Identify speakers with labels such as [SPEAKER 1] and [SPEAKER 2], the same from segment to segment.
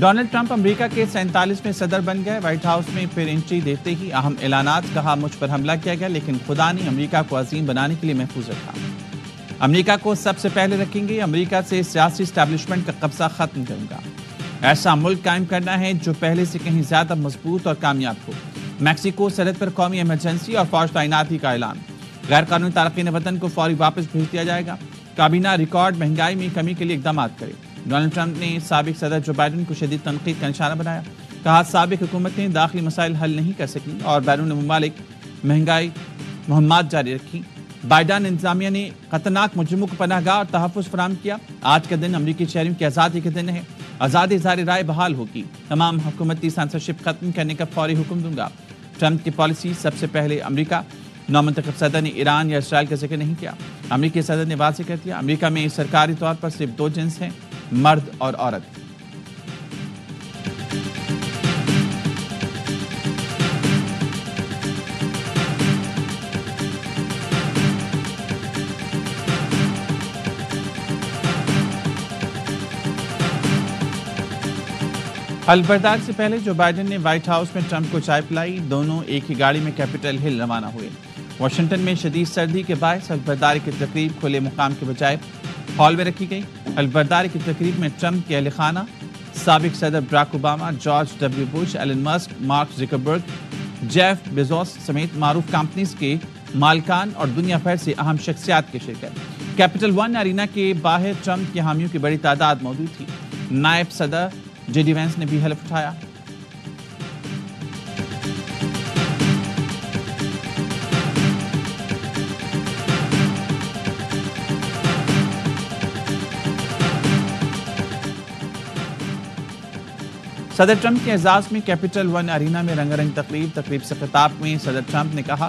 [SPEAKER 1] Donald Trump امریکہ کے 47ویں صدر بن گئے۔ وائٹ ہاؤس میں پھر انٹری دیتے ہی اہم اعلانات، کہا مجھ پر حملہ کیا گیا لیکن خدا نے امریکہ کو عظیم بنانے کے لیے محفوظ رکھا۔ امریکہ کو سب سے پہلے رکھیں گے، امریکہ سے سیاسی اسٹیبلشمنٹ کا قبضہ ختم کروں گا۔ ایسا ملک قائم کرنا ہے جو پہلے سے کہیں زیادہ مضبوط اور کامیاب ہو۔ میکسیکو سرحد پر قومی ایمرجنسی اور فوج تعیناتی کا اعلان۔ غیر قانونی تارکین وطن کو فوری واپس بھیج دیا جائے گا۔ کابینہ ریکارڈ مہنگائی میں کمی کے لیے اقدامات کرے۔ ڈونلڈ ٹرمپ نے سابق صدر جو بائیڈن کو شدید تنقید کا نشانہ بنایا، کہا سابق حکومتیں داخلی مسائل حل نہیں کر سکیں اور بیرون ممالک مہنگائی مہمات جاری رکھی۔ بائیڈن انتظامیہ نے خطرناک مجرموں کو پناہ گاہ اور تحفظ فراہم کیا۔ آج کا دن امریکی شہریوں کی آزادی کے دن ہے۔ آزادی اظہار رائے بحال ہوگی۔ تمام حکومتی سینسرشپ ختم کرنے کا فوری حکم دوں گا۔ ٹرمپ کی پالیسی سب سے پہلے امریکہ۔ نومنتخب صدر نے ایران یا اسرائیل کا ذکر نہیں کیا۔ امریکی صدر نے واضح کر دیا امریکہ میں سرکاری طور پر صرف 2 جنس ہیں، مرد اور عورت۔ حلف برداری سے پہلے جو بائیڈن نے وائٹ ہاؤس میں ٹرمپ کو چائے پلائی، دونوں ایک ہی گاڑی میں کیپٹل ہل روانہ ہوئے۔ واشنگٹن میں شدید سردی کے باعث حلف برداری کی تقریب کھلے مقام کے بجائے ہال میں رکھی گئی۔ حلف برداری کی تقریب میں ٹرمپ کے اہل خانہ، سابق صدر Barack Obama, George W Bush, Elon Musk, Mark Zuckerberg, Jeff Bezos سمیت معروف کمپنیز کے مالکان اور دنیا بھر سے اہم شخصیات کی شرکت۔ کیپٹل ون ارینا کے باہر ٹرمپ کے حامیوں کی بڑی تعداد موجود تھی۔ نائب صدر جے ڈی وینس نے بھی حلف اٹھایا۔ صدر ٹرمپ کے اعزاز میں کیپٹل ون ارینا میں رنگا رنگ تقریب سے خطاب میں صدر ٹرمپ نے کہا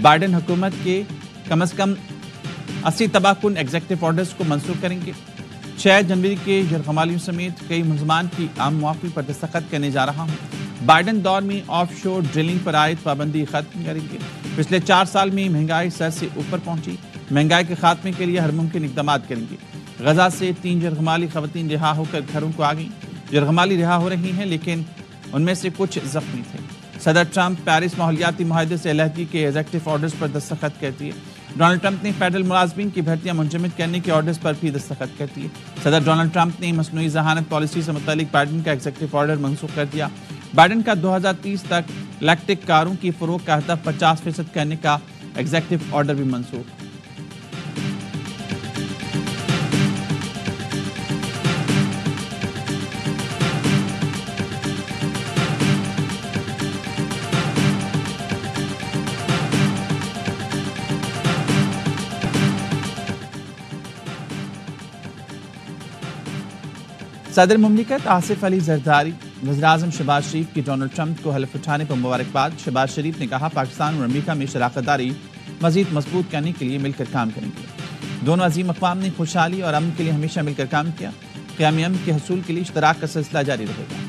[SPEAKER 1] بائیڈن حکومت کے کم از کم 80 تباہ کن ایگزیکٹو آرڈرز کو منسوخ کریں گے۔ 6 جنوری کے یرغمالیوں سمیت کئی ملزمان کی عام معافی پر دستخط کرنے جا رہا ہوں۔ بائیڈن دور میں آف شور ڈرلنگ پر عائد پابندی ختم کریں گے۔ پچھلے 4 سال میں مہنگائی سر سے اوپر پہنچی، مہنگائی کے خاتمے کے لیے ہر ممکن اقدامات کریں گے۔ غزہ سے 3 یرغمالی خواتین رہا ہو کر گھروں کو آ گئیں۔ یرغمالی رہا ہو رہی ہیں لیکن ان میں سے کچھ زخمی تھے۔ صدر ٹرمپ پیرس ماحولیاتی معاہدے سے علیحدگی کے ایگزیکٹو آرڈرز پر دستخط کر دیے۔ ڈونلڈ ٹرمپ نے فیڈرل ملازمین کی بھرتیاں منجمد کرنے کے آرڈرز پر بھی دستخط کر دیے۔ صدر ڈونلڈ ٹرمپ نے مصنوعی ذہانت پالیسی سے متعلق بائیڈن کا ایگزیکٹو آرڈر منسوخ کر دیا۔ بائیڈن کا 2030 تک الیکٹرک کاروں کی فروخت کا ہدف 50% کرنے کا ایگزیکٹو آرڈر بھی منسوخ۔ صدر مملکت آصف علی زرداری، وزیراعظم شہباز شریف کی ڈونلڈ ٹرمپ کو حلف اٹھانے پر مبارکباد۔ شہباز شریف نے کہا پاکستان اور امریکہ میں شراکت داری مزید مضبوط کرنے کے لیے مل کر کام کریں گے۔ دونوں عظیم اقوام نے خوشحالی اور امن کے لیے ہمیشہ مل کر کام کیا۔ قیام امن کے حصول کے لیے اشتراک کا سلسلہ جاری رہے گا۔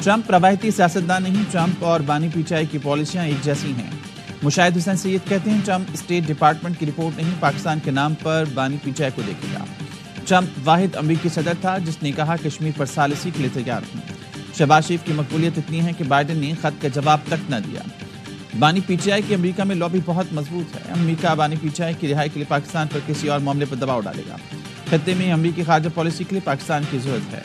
[SPEAKER 1] ٹرمپ روایتی سیاستدان نہیں، ٹرمپ اور بانی پی ٹی آئی کی پالیسیاں ایک جیسی ہیں۔ مشاہد حسین سید کہتے ہیں ٹرمپ اسٹیٹ ڈپارٹمنٹ کی رپورٹ نہیں، پاکستان کے نام پر بانی پی ٹی آئی کو دیکھے گا۔ ٹرمپ واحد امریکی صدر تھا جس نے کہا کشمیر پر ثالثی کے لیے تیار ہوں۔ شہباز شریف کی مقبولیت اتنی ہے کہ بائیڈن نے خط کا جواب تک نہ دیا۔ بانی پی ٹی آئی کی امریکہ میں لابی بہت مضبوط ہے۔ امریکہ بانی پی ٹی آئی کی رہائی کے لیے پاکستان پر کسی اور معاملے پر دباؤ ڈالے گا۔ خطے میں امریکی خارجہ پالیسی کے لیے پاکستان کی ضرورت ہے۔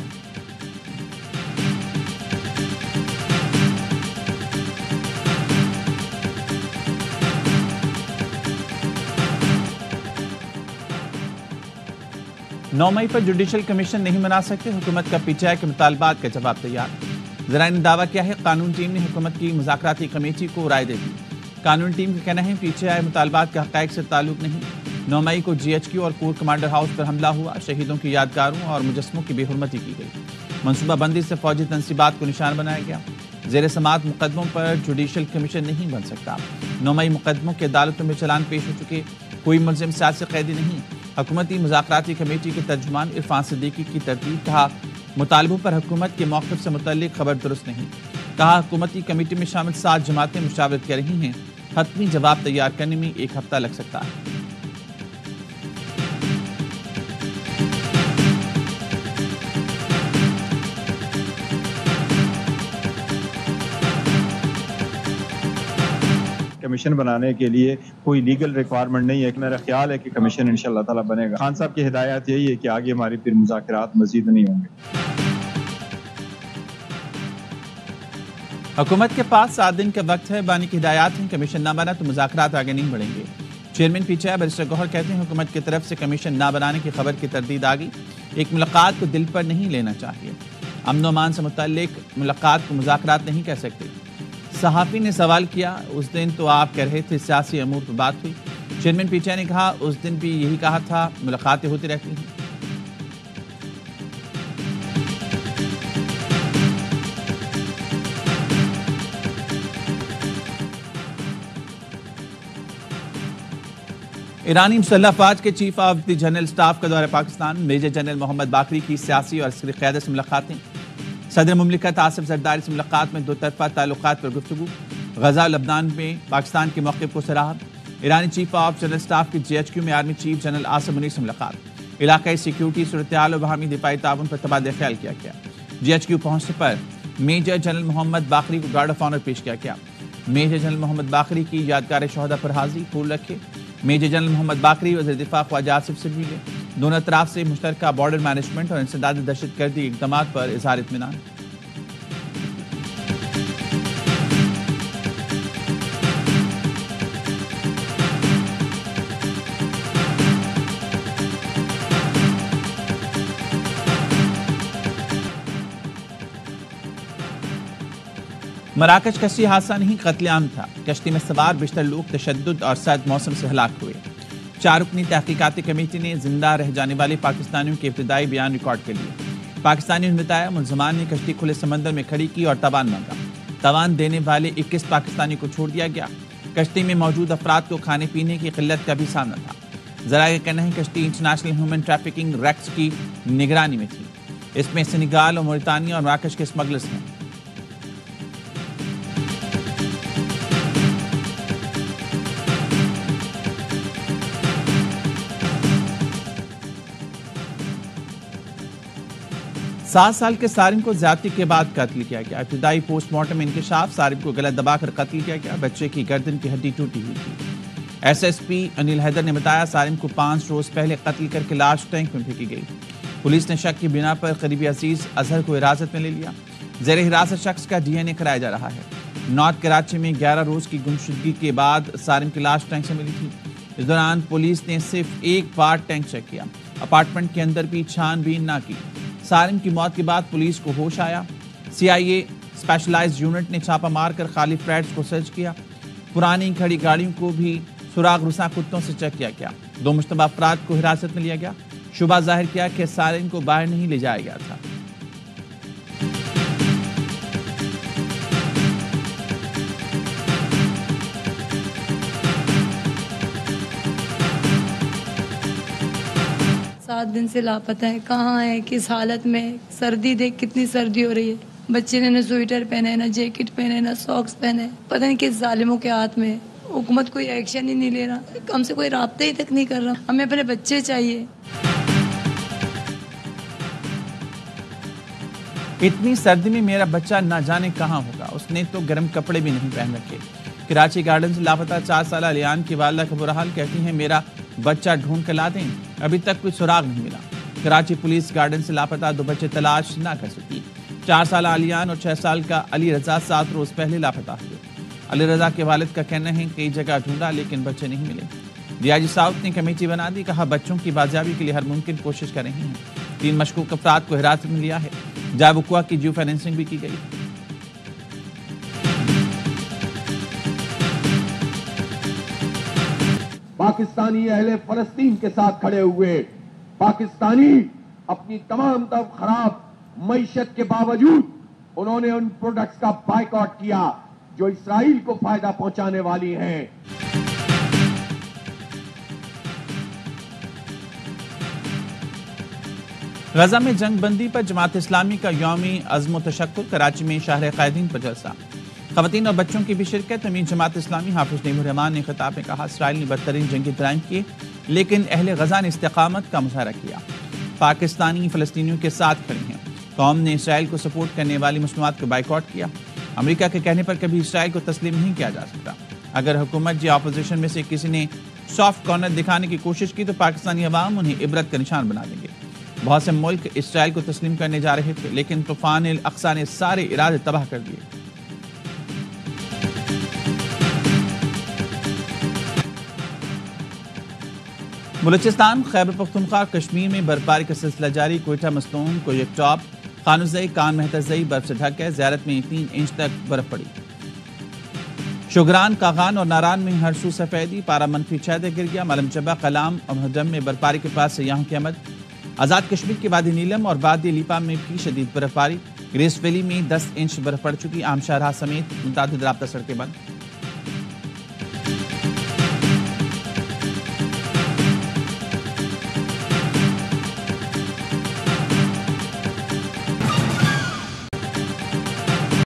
[SPEAKER 1] نو مئی پر جوڈیشل کمیشن نہیں بنا سکتے، حکومت کا پی ٹی آئی کے مطالبات کا جواب تیار۔ ذرائع نے دعویٰ کیا ہے قانون ٹیم نے حکومت کی مذاکراتی کمیٹی کو رائے دے دی۔ قانون ٹیم کا کہنا ہے پی ٹی آئی مطالبات کے حقائق سے تعلق نہیں۔ 9 مئی کو جی ایچ کیو اور کور کمانڈر ہاؤس پر حملہ ہوا، شہیدوں کی یادگاروں اور مجسموں کی بے حرمتی کی گئی۔ منصوبہ بندی سے فوجی تنصیبات کو نشان بنایا گیا۔ زیر سماعت مقدموں پر جوڈیشل کمیشن نہیں بن سکتا۔ 9 مئی مقدموں کے عدالتوں میں چلان پیش ہو چکے، کوئی ملزم سیاسی قیدی نہیں۔ حکومتی مذاکراتی کمیٹی کے ترجمان عرفان صدیقی کی ترتیب، کہا مطالبوں پر حکومت کے موقف سے متعلق خبر درست نہیں۔ کہا حکومتی کمیٹی میں شامل 7 جماعتیں مشاورت کر رہی ہیں، حتمی جواب تیار کرنے میں 1 ہفتہ لگ سکتا ہے۔
[SPEAKER 2] کمیشن بنانے کے لیے کوئی لیگل ریکوائرمنٹ نہیں ہے۔ میرا خیال ہے کہ کمیشن انشاءاللہ تعالی بنے گا۔ خان صاحب کی ہدایت یہی ہے کہ آگے ہماری پھر مذاکرات مزید نہیں ہوں گے۔
[SPEAKER 1] حکومت کے پاس 7 دن کا وقت ہے، بانی کی ہدایات ہیں، کمیشن نہ بنا تو مذاکرات آگے نہیں بڑھیں گے۔ Chairman P T I barrister Gohar کہتے ہیں حکومت کی طرف سے کمیشن نہ بنانے کی خبر کی تردید آ گئی، ایک ملاقات کو دل پر نہیں لینا چاہیے، امن و امان سے متعلق ملاقات کو مذاکرات نہیں کہہ سکتے۔ صحافی نے سوال کیا، اس دن تو آپ کہہ رہے تھے سیاسی امور پر بات ہوئی۔ چیئرمین پی ٹی آئی نے کہا اس دن بھی یہی کہا تھا، ملاقاتیں ہوتی رہتی ہیں۔ ایرانی مسلح افواج کے chief of the general staff کا دورہ پاکستان، میجر جنرل محمد باقری کی سیاسی اور عسکری قیادت سے ملاقاتیں، صدر مملکت آصف زرداری سے ملاقات میں 2 طرفہ تعلقات پر گفتگو، غزہ و لبنان میں پاکستان کے موقف کو سراہا، ایرانی چیف آف جنرل اسٹاف کی GHQ میں army chief general Asim Munir سے ملاقات، علاقائی سیکیورٹی صورتحال و باہمی دفاعی تعاون پر تبادلہ خیال کیا گیا، GHQ پہنچنے پر میجر جنرل محمد باقری کو گارڈ آف آنر پیش کیا گیا، میجر جنرل محمد باقری کی یادگار شہداء پر حاضری پھول رکھے، میجر جنرل محمد باقری وزیر دفاع خواجہ آصف سے ملے، دونوں اطراف سے مشترکہ بارڈر مینجمنٹ اور انسداد دہشت گردی اقدامات پر اظہار اطمینان۔ مراکش کشتی حادثہ نہیں، قتل عام تھا، کشتی میں سوار بیشتر لوگ تشدد اور سرد موسم سے ہلاک ہوئے۔ 4 رکنی تحقیقاتی کمیٹی نے زندہ رہ جانے والے پاکستانیوں کے ابتدائی بیان ریکارڈ کر لیے۔ پاکستانیوں نے بتایا ملزمان نے کشتی کھلے سمندر میں کھڑی کی اور تاوان مانگا، تاوان دینے والے 21 پاکستانی کو چھوڑ دیا گیا۔ کشتی میں موجود افراد کو کھانے پینے کی قلت کا بھی سامنا تھا۔ ذرائع کا کہنا ہے کشتی انٹرنیشنل ہیومن ٹریفکنگ ریکس کی نگرانی میں تھی، اس میں سینیگال اور موریٹانیہ اور مراکش کے اسمگلرز ہیں۔ سات سال کے سارم کو زیادتی کے بعد قتل کیا گیا، ابتدائی پوسٹ مارٹم انکشاف، سارم کو گلا دبا کر قتل کیا گیا، بچے کی گردن کی ہڈی ٹوٹی ہوئی تھی۔ S S P Anil Haider نے بتایا سارم کو 5 روز پہلے قتل کر کے لاش ٹینک میں پھینکی گئی۔ پولیس نے شک کی بنا پر قریبی عزیز اظہر کو حراست میں لے لیا، زیر حراست شخص کا DNA کرایا جا رہا ہے۔ نارتھ کراچی میں 11 روز کی گمشدگی کے بعد سارم کی لاش ٹینک سے ملی تھی۔ اس دوران پولیس نے صرف 1 بار ٹینک چیک کیا، اپارٹمنٹ کے اندر بھی چھان بین نہ کی۔ سارم کی موت کے بعد پولیس کو ہوش آیا، CIA اسپیشلائزڈ یونٹ نے چھاپہ مار کر خالی فلیٹس کو سرچ کیا، پرانی کھڑی گاڑیوں کو بھی سراغ رساں کتوں سے چیک کیا گیا۔ 2 مشتبہ افراد کو حراست میں لیا گیا، شبہ ظاہر کیا کہ سارم کو باہر نہیں لے جایا گیا تھا۔
[SPEAKER 3] دن سے لاپتہ ہے، کہاں ہے، کس حالت میں، سردی دیکھ کتنی سردی ہو رہی ہے، بچے نے نہ سویٹر پہنے، نہ جیکٹ پہنے، نہ ساکس پہنے، پتہ نہیں کس ظالموں کے ہاتھ میں۔ حکومت کوئی ایکشن ہی نہیں لے رہا، ہم سے کوئی رابطہ ہی تک نہیں کر رہا، ہمیں اپنے بچے چاہیے۔
[SPEAKER 1] اتنی سردی میں میرا بچہ نہ جانے کہاں ہوگا، اس نے تو گرم کپڑے بھی نہیں پہن رکھے۔ کراچی گارڈن سے لاپتہ 4 سالہ لیان کی والدہ کا برا حال، کہتی ہیں میرا بچہ ڈھونڈ کر لا دیں، ابھی تک کوئی سراغ نہیں ملا۔ کراچی پولیس گارڈن سے لاپتہ 2 بچے تلاش نہ کر سکی۔ 4 سالہ علیان اور 6 سال کا علی رضا 7 روز پہلے لاپتہ ہوئے۔ علی رضا کے والد کا کہنا ہے کئی جگہ ڈھونڈا لیکن بچے نہیں ملے۔ DIG ساؤتھ نے کمیٹی بنا دی، کہا بچوں کی بازیابی کے لیے ہر ممکن کوشش کر رہے ہیں۔ 3 مشکوک افراد کو حراست میں لیا ہے، جائے وقوع کی جیو فائنینسنگ بھی کی گئی۔
[SPEAKER 4] پاکستانی اہل فلسطین کے ساتھ کھڑے ہوئے، پاکستانی اپنی تمام تر خراب معیشت کے باوجود انہوں نے ان پروڈکٹس کا بائیکاٹ کیا جو اسرائیل کو فائدہ پہنچانے والی ہیں۔
[SPEAKER 1] غزہ میں جنگ بندی پر جماعت اسلامی کا یوم عزم و تشکر، کراچی میں شہر قائدین پر جلسہ۔ خواتین اور بچوں کی بھی شرکت۔ امین جماعت اسلامی حافظ نعیم الرحمان نے خطاب میں کہا اسرائیل نے بدترین جنگی جرائم کیے لیکن اہل غزہ نے استقامت کا مظاہرہ کیا۔ پاکستانی فلسطینیوں کے ساتھ کھڑے ہیں۔ قوم نے اسرائیل کو سپورٹ کرنے والی مصنوعات کو بائیکاٹ کیا۔ امریکہ کے کہنے پر کبھی اسرائیل کو تسلیم نہیں کیا جا سکتا۔ اگر حکومت یا اپوزیشن میں سے کسی نے سافٹ کارنر دکھانے کی کوشش کی تو پاکستانی عوام انہیں عبرت کا نشان بنا دیں گے۔ بہت سے ملک اسرائیل کو تسلیم کرنے جا رہے تھے لیکن طوفان الاقصی نے سارے ارادے تباہ کر دیے۔ بلوچستان، خیبر پختونخوا، کشمیر میں برفباری کا سلسلہ جاری۔ کوئٹہ، مستونگ، کویک ٹاپ، خانوزئی، کان مہتزئی برف سے ڈھک ہے۔ زیارت میں 3 انچ تک برف پڑی۔ شوگران، کاغان اور ناران میں ہر سو سفیدی، پارا -6 تک گر گیا۔ ملم جبہ، کلام اور مہدم میں برفباری کے پاس سیاحوں کی آمد۔ آزاد کشمیر کے وادی نیلم اور وادی لیپا میں بھی شدید برفباری۔ گریس ویلی میں 10 انچ برف پڑ چکی۔ عام شاہراہ سمیت متعدد رابطہ سڑکیں بند۔